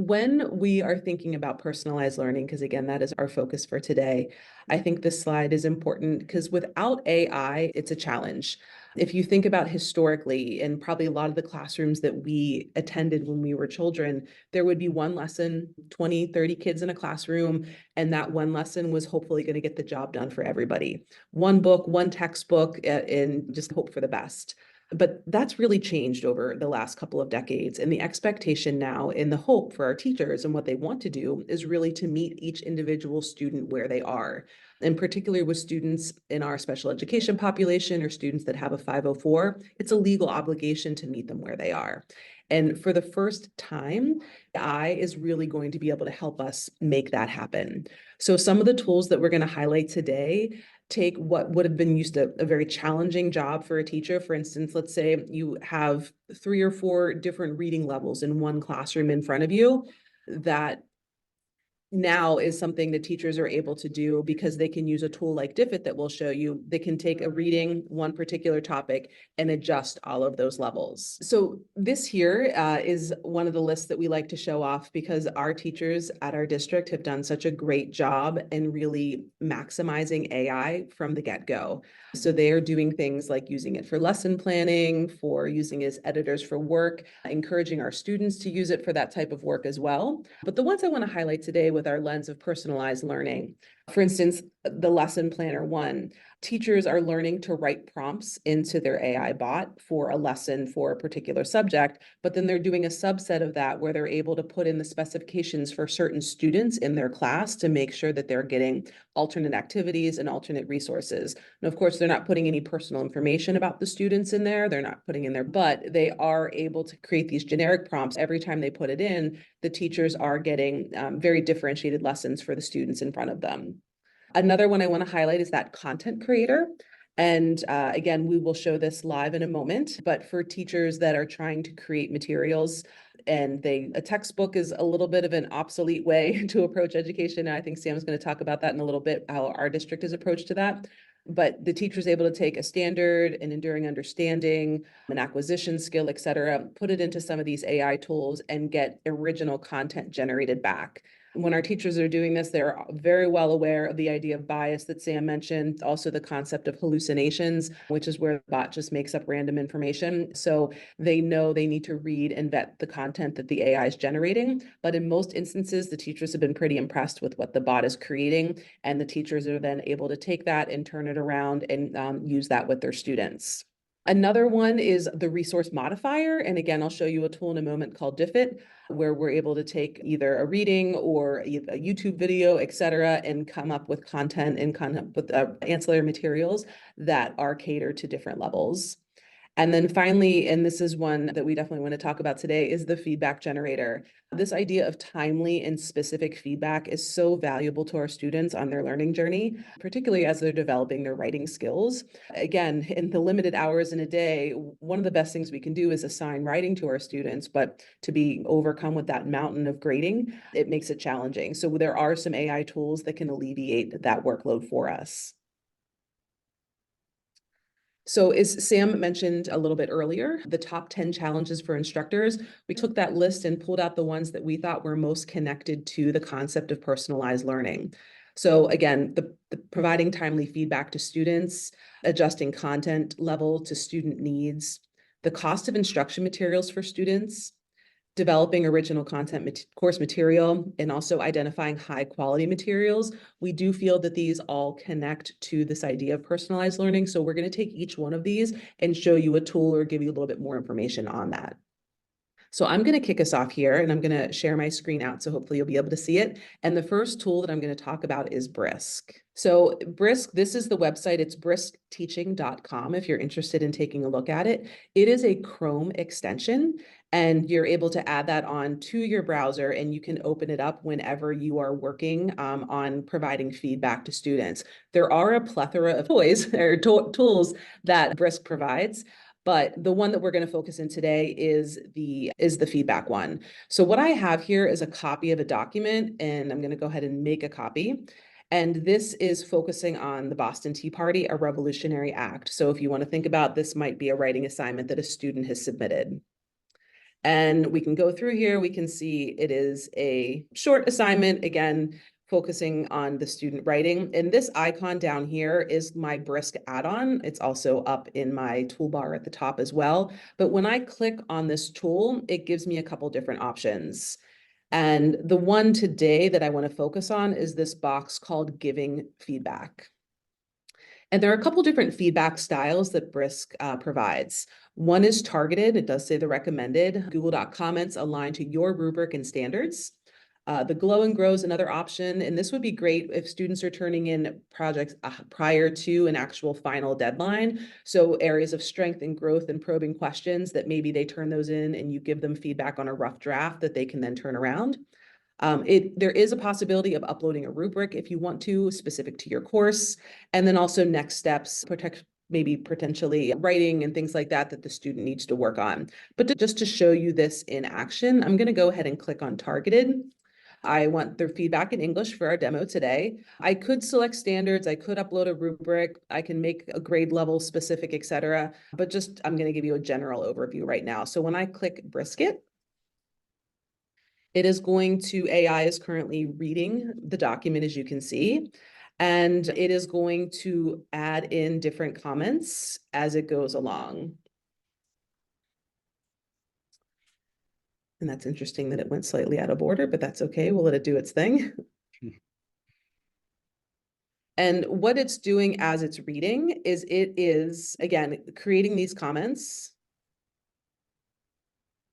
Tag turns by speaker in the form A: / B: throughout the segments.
A: when we are thinking about personalized learning, because again, that is our focus for today, I think this slide is important because without AI, it's a challenge. If you think about historically, and probably a lot of the classrooms that we attended when we were children, there would be one lesson, 20, 30 kids in a classroom, and that one lesson was hopefully going to get the job done for everybody. One book, one textbook, and just hope for the best. But that's really changed over the last couple of decades. And the expectation now and the hope for our teachers and what they want to do is really to meet each individual student where they are. And particularly with students in our special education population or students that have a 504, it's a legal obligation to meet them where they are. And for the first time, AI is really going to be able to help us make that happen. So some of the tools that we're going to highlight today take what would have been used to a very challenging job for a teacher. For instance, let's say you have 3 or 4 different reading levels in one classroom in front of you. That now is something that teachers are able to do because they can use a tool like Diffit that will show you. They can take a reading, one particular topic, and adjust all of those levels. So this here is one of the lists that we like to show off because our teachers at our district have done such a great job in really maximizing AI from the get-go. So they are doing things like using it for lesson planning, for using it as editors for work, encouraging our students to use it for that type of work as well. But the ones I want to highlight today with our lens of personalized learning, for instance, the lesson planner one, teachers are learning to write prompts into their AI bot for a lesson for a particular subject, but then they're doing a subset of that where they're able to put in the specifications for certain students in their class to make sure that they're getting alternate activities and alternate resources. And of course, they're not putting any personal information about the students in there. They're not putting in there, but they are able to create these generic prompts. Every time they put it in, the teachers are getting very differentiated lessons for the students in front of them. Another one I want to highlight is that content creator. And again, we will show this live in a moment, but for teachers that are trying to create materials and a textbook is a little bit of an obsolete way to approach education. And I think Sam's going to talk about that in a little bit, how our district is approached to that. But the teacher is able to take a standard, an enduring understanding, an acquisition skill, et cetera, put it into some of these AI tools and get original content generated back. When our teachers are doing this, they're very well aware of the idea of bias that Sam mentioned, also the concept of hallucinations, which is where the bot just makes up random information. So they know they need to read and vet the content that the AI is generating. But in most instances, the teachers have been pretty impressed with what the bot is creating, and the teachers are then able to take that and turn it around and use that with their students. Another one is the resource modifier. And again, I'll show you a tool in a moment called Diffit, where we're able to take either a reading or a YouTube video, et cetera, and come up with content and come up with ancillary materials that are catered to different levels. And then finally, and this is one that we definitely want to talk about today, is the feedback generator. This idea of timely and specific feedback is so valuable to our students on their learning journey, particularly as they're developing their writing skills. Again, in the limited hours in a day, one of the best things we can do is assign writing to our students, but to be overcome with that mountain of grading, it makes it challenging. So there are some AI tools that can alleviate that workload for us. So as Sam mentioned a little bit earlier, the top 10 challenges for instructors, we took that list and pulled out the ones that we thought were most connected to the concept of personalized learning. So again, the providing timely feedback to students, adjusting content level to student needs, the cost of instruction materials for students, developing original content course material, and also identifying high quality materials. We do feel that these all connect to this idea of personalized learning. So we're going to take each one of these and show you a tool or give you a little bit more information on that. So I'm going to kick us off here and I'm going to share my screen out. So hopefully you'll be able to see it. And the first tool that I'm going to talk about is Brisk. So Brisk, this is the website. It's briskteaching.com if you're interested in taking a look at it. It is a Chrome extension and you're able to add that on to your browser and you can open it up whenever you are working on providing feedback to students. There are a plethora of toys or tools that Brisk provides. But the one that we're going to focus in today is the feedback one. So what I have here is a copy of a document, and I'm going to go ahead and make a copy. And this is focusing on the Boston Tea Party, a revolutionary act. So if you want to think about this, might be a writing assignment that a student has submitted. And we can go through here. We can see it is a short assignment, again, focusing on the student writing. And this icon down here is my Brisk add-on. It's also up in my toolbar at the top as well. But when I click on this tool, it gives me a couple different options. And the one today that I want to focus on is this box called Giving Feedback. And there are a couple different feedback styles that Brisk provides. One is targeted. It does say the recommended. Google Doc comments aligned to your rubric and standards. The Glow and Grow is another option, and this would be great if students are turning in projects prior to an actual final deadline. So areas of strength and growth and probing questions that maybe they turn those in and you give them feedback on a rough draft that they can then turn around. There is a possibility of uploading a rubric if you want to, specific to your course, and then also next steps, maybe potentially writing and things like that the student needs to work on. But just to show you this in action, I'm going to go ahead and click on targeted. I want their feedback in English for our demo today. I could select standards, I could upload a rubric, I can make a grade level specific, etc. But just I'm going to give you a general overview right now. So when I click Brisket, it is going to, AI is currently reading the document, as you can see, and it is going to add in different comments as it goes along. And that's interesting that it went slightly out of order, but that's okay. We'll let it do its thing. And what it's doing as it's reading is it is, again, creating these comments.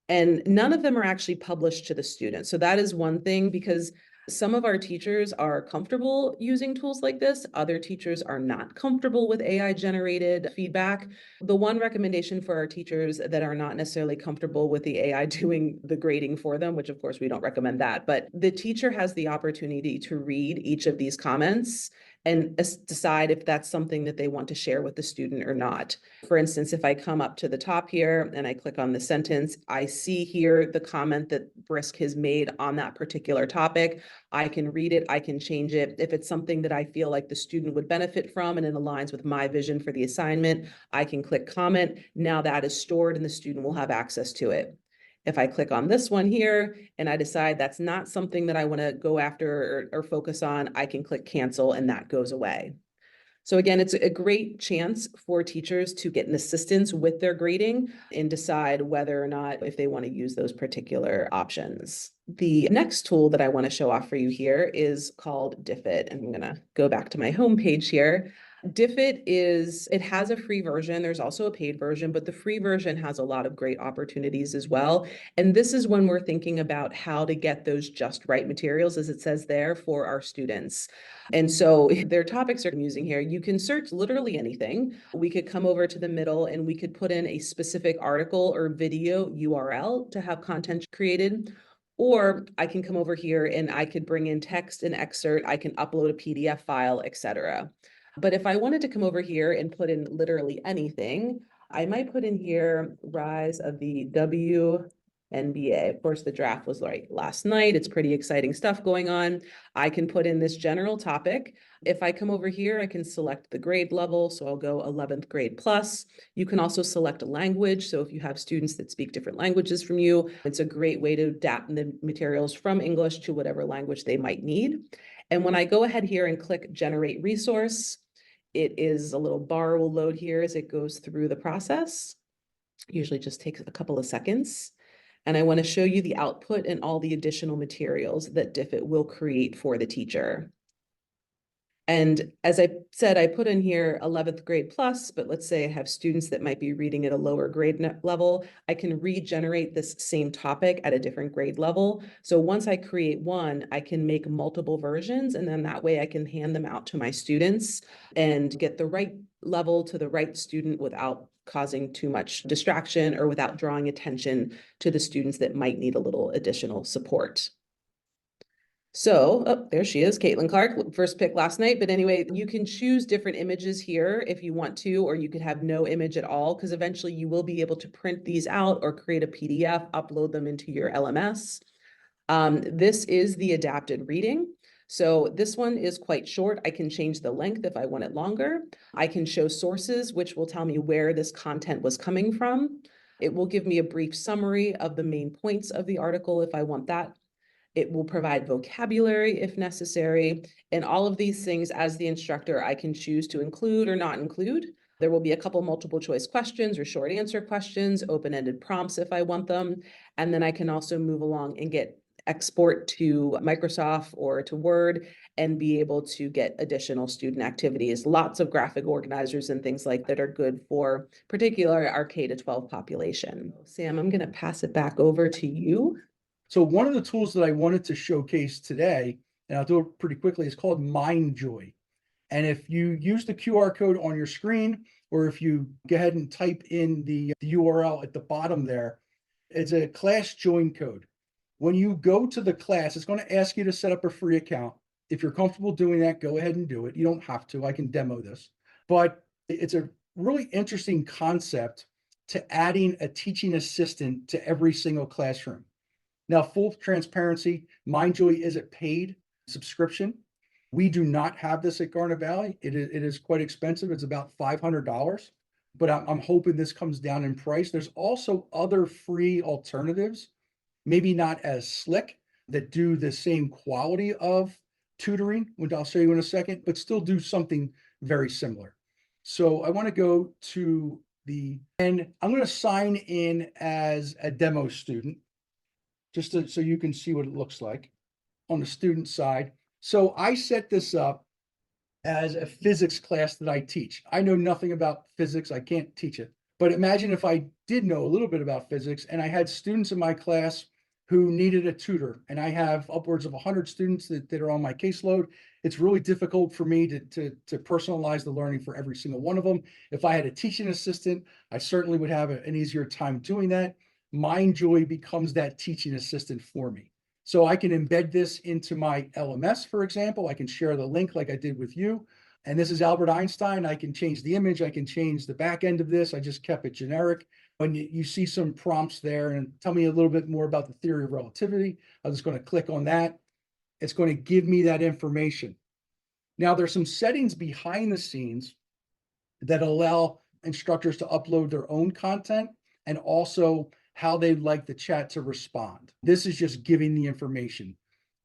A: And none of them are actually published to the student. So that is one thing, because some of our teachers are comfortable using tools like this. Other teachers are not comfortable with AI generated feedback. The one recommendation for our teachers that are not necessarily comfortable with the AI doing the grading for them, which of course we don't recommend that, but the teacher has the opportunity to read each of these comments and decide if that's something that they want to share with the student or not. For instance, if I come up to the top here and I click on the sentence, I see here the comment that Brisk has made on that particular topic. I can read it, I can change it. If it's something that I feel like the student would benefit from and it aligns with my vision for the assignment, I can click comment. Now that is stored and the student will have access to it. If I click on this one here and I decide that's not something that I want to go after or focus on, I can click cancel and that goes away. So again, it's a great chance for teachers to get an assistance with their grading and decide whether or not if they want to use those particular options. The next tool that I want to show off for you here is called Diffit. And I'm going to go back to my home page here. Diffit it has a free version. There's also a paid version, but the free version has a lot of great opportunities as well. And this is when we're thinking about how to get those just right materials, as it says there, for our students. And so their topics are using here. You can search literally anything. We could come over to the middle and we could put in a specific article or video URL to have content created. Or I can come over here and I could bring in text and excerpt. I can upload a PDF file, etc. But if I wanted to come over here and put in literally anything, I might put in here rise of the WNBA. Of course, the draft was like last night. It's pretty exciting stuff going on. I can put in this general topic. If I come over here, I can select the grade level. So I'll go 11th grade plus. You can also select a language. So if you have students that speak different languages from you, it's a great way to adapt the materials from English to whatever language they might need. And when I go ahead here and click generate resource, it is a little bar will load here as it goes through the process. Usually just takes a couple of seconds. And I want to show you the output and all the additional materials that Diffit will create for the teacher. And as I said, I put in here 11th grade plus, but let's say I have students that might be reading at a lower grade level. I can regenerate this same topic at a different grade level. So once I create one, I can make multiple versions, and then that way I can hand them out to my students and get the right level to the right student without causing too much distraction or without drawing attention to the students that might need a little additional support. So, oh, there she is, Caitlin Clark, first pick last night. But anyway, you can choose different images here if you want to, or you could have no image at all, because eventually you will be able to print these out or create a PDF, upload them into your LMS. This is the adapted reading. So this one is quite short. I can change the length if I want it longer. I can show sources, which will tell me where this content was coming from. It will give me a brief summary of the main points of the article if I want that. It will provide vocabulary if necessary. And all of these things, as the instructor, I can choose to include or not include. There will be a couple multiple choice questions or short answer questions, open-ended prompts if I want them. And then I can also move along and export to Microsoft or to Word and be able to get additional student activities. Lots of graphic organizers and things like that are good for particularly our K to 12 population. Sam, I'm going to pass it back over to you.
B: So one of the tools that I wanted to showcase today, and I'll do it pretty quickly, is called MindJoy. And if you use the QR code on your screen, or if you go ahead and type in the URL at the bottom there, it's a class join code. When you go to the class, it's going to ask you to set up a free account. If you're comfortable doing that, go ahead and do it. You don't have to. I can demo this. But it's a really interesting concept to adding a teaching assistant to every single classroom. Now, full transparency, MindJoy is a paid subscription. We do not have this at Garnet Valley. It is quite expensive. It's about $500, but I'm hoping this comes down in price. There's also other free alternatives, maybe not as slick, that do the same quality of tutoring, which I'll show you in a second, but still do something very similar. So I want to go to and I'm going to sign in as a demo student, just so you can see what it looks like on the student side. So I set this up as a physics class that I teach. I know nothing about physics. I can't teach it. But imagine if I did know a little bit about physics and I had students in my class who needed a tutor, and I have upwards of 100 students that are on my caseload. It's really difficult for me to personalize the learning for every single one of them. If I had a teaching assistant, I certainly would have an easier time doing that. MindJoy becomes that teaching assistant for me. So I can embed this into my LMS, for example. I can share the link like I did with you. And this is Albert Einstein. I can change the image. I can change the back end of this. I just kept it generic. When you see some prompts there, and tell me a little bit more about the theory of relativity, I'm just going to click on that. It's going to give me that information. Now, there's some settings behind the scenes that allow instructors to upload their own content and also how they'd like the chat to respond. This is just giving the information,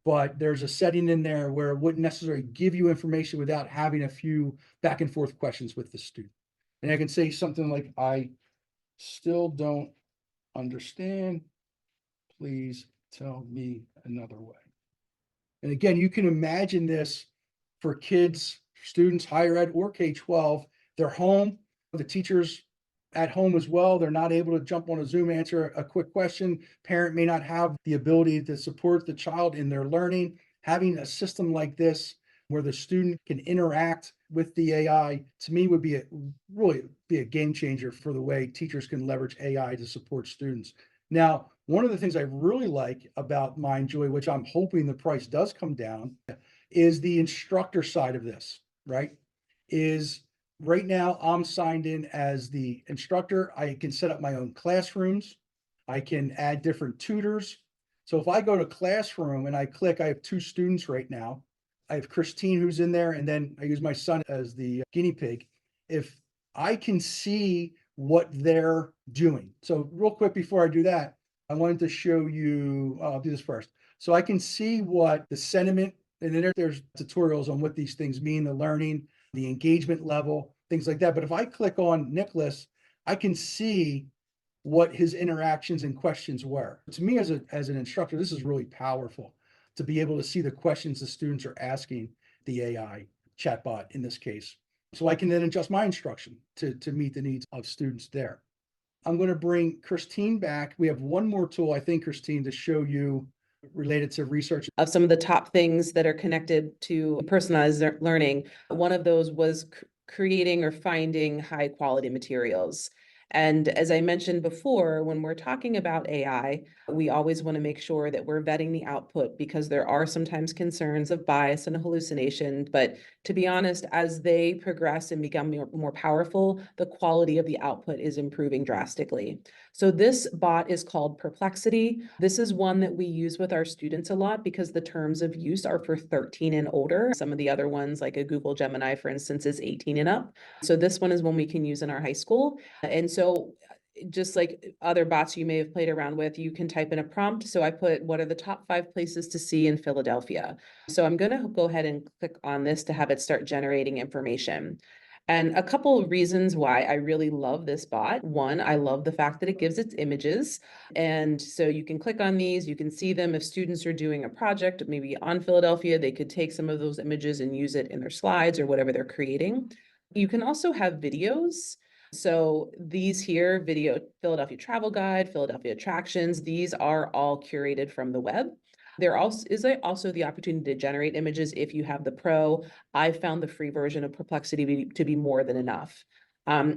B: but there's a setting in there where it wouldn't necessarily give you information without having a few back and forth questions with the student. And I can say something like, I still don't understand. Please tell me another way. And again, you can imagine this for kids, students, higher ed or K-12. They're home, the teachers at home as well. They're not able to jump on a Zoom, answer a quick question. Parent may not have the ability to support the child in their learning. Having a system like this where the student can interact with the AI, to me, would be really be a game changer for the way teachers can leverage AI to support students. Now, one of the things I really like about MindJoy, which I'm hoping the price does come down, is the instructor side of this, right? Is right now I'm signed in as the instructor. I can set up my own classrooms. I can add different tutors. So if I go to classroom and I click, I have 2 students right now. I have Christine who's in there, and then I use my son as the guinea pig. If I can see what they're doing. So real quick before I do that, I wanted to show you, I'll do this first. So I can see what the sentiment, and then there's tutorials on what these things mean, the learning, the engagement level, things like that. But if I click on Nicholas, I can see what his interactions and questions were. To me, as an instructor, this is really powerful to be able to see the questions the students are asking the AI chatbot in this case. So I can then adjust my instruction to meet the needs of students there. I'm going to bring Christine back. We have one more tool, I think, Christine, to show you related to research.
A: Of some of the top things that are connected to personalized learning, one of those was creating or finding high quality materials. And as I mentioned before, when we're talking about AI, we always want to make sure that we're vetting the output because there are sometimes concerns of bias and hallucination. But to be honest, as they progress and become more powerful, the quality of the output is improving drastically. So this bot is called Perplexity. This is one that we use with our students a lot because the terms of use are for 13 and older. Some of the other ones, like a Google Gemini, for instance, is 18 and up. So this one is one we can use in our high school. And so just like other bots you may have played around with, you can type in a prompt. So I put, what are the top 5 places to see in Philadelphia? So I'm going to go ahead and click on this to have it start generating information. And a couple of reasons why I really love this bot. One, I love the fact that it gives its images. And so you can click on these, you can see them. If students are doing a project, maybe on Philadelphia, they could take some of those images and use it in their slides or whatever they're creating. You can also have videos. So these here, video, Philadelphia Travel Guide, Philadelphia Attractions, these are all curated from the web. There also the opportunity to generate images if you have the Pro. I found the free version of Perplexity to be more than enough.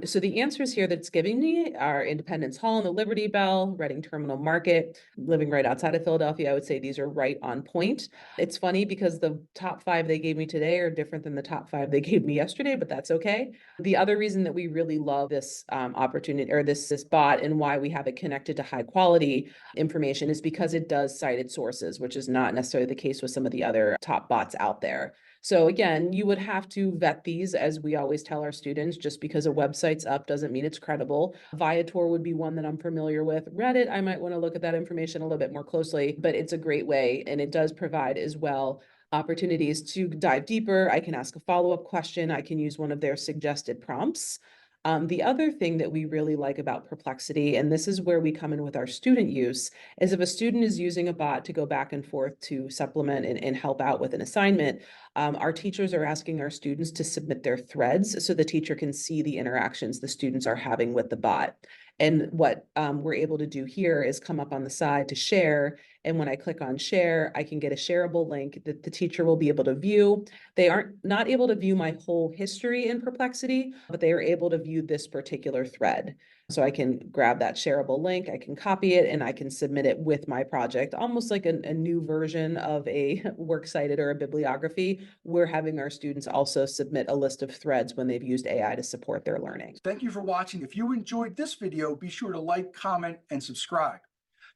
A: So the answers here that it's giving me are Independence Hall and the Liberty Bell, Reading Terminal Market, living right outside of Philadelphia. I would say these are right on point. It's funny because the top 5 they gave me today are different than the top 5 they gave me yesterday, but that's okay. The other reason that we really love this opportunity or this bot and why we have it connected to high quality information is because it does cite its sources, which is not necessarily the case with some of the other top bots out there. So again, you would have to vet these, as we always tell our students. Just because a website's up doesn't mean it's credible. Viator would be one that I'm familiar with. Reddit, I might want to look at that information a little bit more closely, but it's a great way, and it does provide as well opportunities to dive deeper. I can ask a follow-up question. I can use one of their suggested prompts. The other thing that we really like about Perplexity, and this is where we come in with our student use, is if a student is using a bot to go back and forth to supplement and help out with an assignment, our teachers are asking our students to submit their threads so the teacher can see the interactions the students are having with the bot. And what we're able to do here is come up on the side to share. And when I click on share, I can get a shareable link that the teacher will be able to view. They aren't not able to view my whole history in Perplexity, but they are able to view this particular thread. So I can grab that shareable link, I can copy it, and I can submit it with my project, almost like a new version of a works cited or a bibliography. We're having our students also submit a list of threads when they've used AI to support their learning.
B: Thank you for watching. If you enjoyed this video, be sure to like, comment, and subscribe.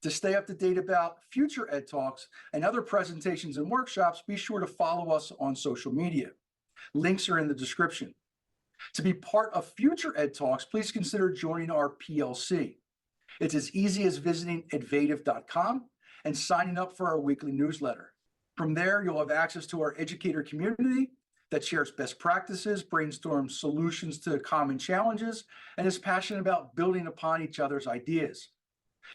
B: To stay up to date about future Ed Talks and other presentations and workshops, be sure to follow us on social media. Links are in the description. To be part of future Ed Talks, please consider joining our PLC. It's as easy as visiting edvative.com and signing up for our weekly newsletter. From there, you'll have access to our educator community that shares best practices, brainstorms solutions to common challenges, and is passionate about building upon each other's ideas.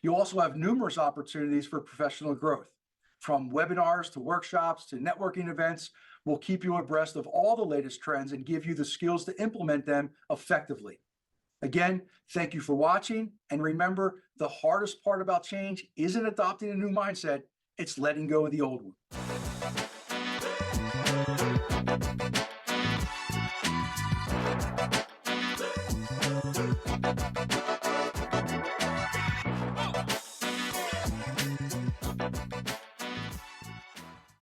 B: You'll also have numerous opportunities for professional growth. From webinars to workshops to networking events, we'll keep you abreast of all the latest trends and give you the skills to implement them effectively. Again, thank you for watching. And remember, the hardest part about change isn't adopting a new mindset, it's letting go of the old one.